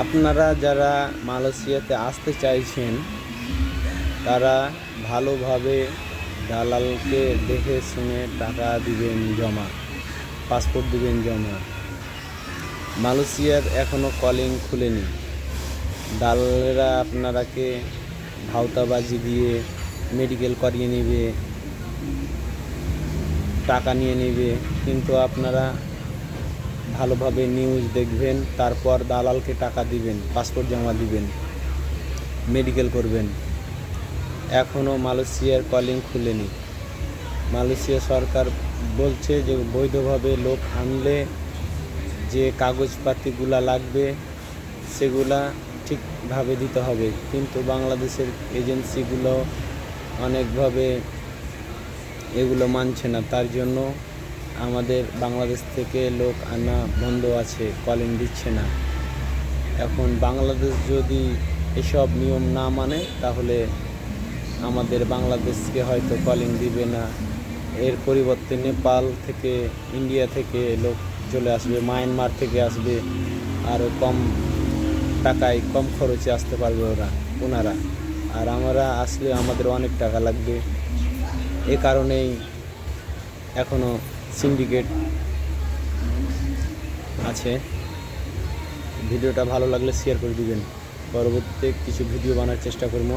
আপনারা যারা মালয়েশিয়াতে আসতে চাইছেন তারা ভালোভাবে দালালকে দেখে শুনে টাকা দিবেন জমা, পাসপোর্ট দিবেন জমা। মালয়েশিয়ার এখনও কলিং খুলেনি। দালালেরা আপনারাকে ভাওতাবাজি দিয়ে মেডিকেল করিয়ে নেবে, টাকা নিয়ে নেবে। কিন্তু আপনারা ভালোভাবে নিউজ দেখবেন, তারপর দালালকে টাকা দিবেন, পাসপোর্ট জমা দিবেন, মেডিকেল করবেন। এখনও মালয়েশিয়ার কলিং খুলেনি। মালয়েশিয়া সরকার বলছে যে বৈধভাবে লোক আনলে যে কাগজপাতিগুলা লাগবে সেগুলা ঠিকভাবে দিতে হবে, কিন্তু বাংলাদেশের এজেন্সিগুলো অনেকভাবে এগুলো মানছে না। তার জন্য আমাদের বাংলাদেশ থেকে লোক আনা বন্ধ আছে, কলিং দিচ্ছে না। এখন বাংলাদেশ যদি এসব নিয়ম না মানে তাহলে আমাদের বাংলাদেশকে হয়তো কলিং দিবে না। এর পরিবর্তে নেপাল থেকে, ইন্ডিয়া থেকে লোক চলে আসবে, মায়ানমার থেকে আসবে, আরও কম টাকায় কম খরচে আসতে পারবে ওনারা। আর আমরা আসলে আমাদের অনেক টাকা লাগবে। এ কারণেই এখনও সিন্ডিকেট আছে। ভিডিওটা ভালো লাগলে শেয়ার করে দিবেন। পরবর্তীতে কিছু ভিডিও বানার চেষ্টা করব।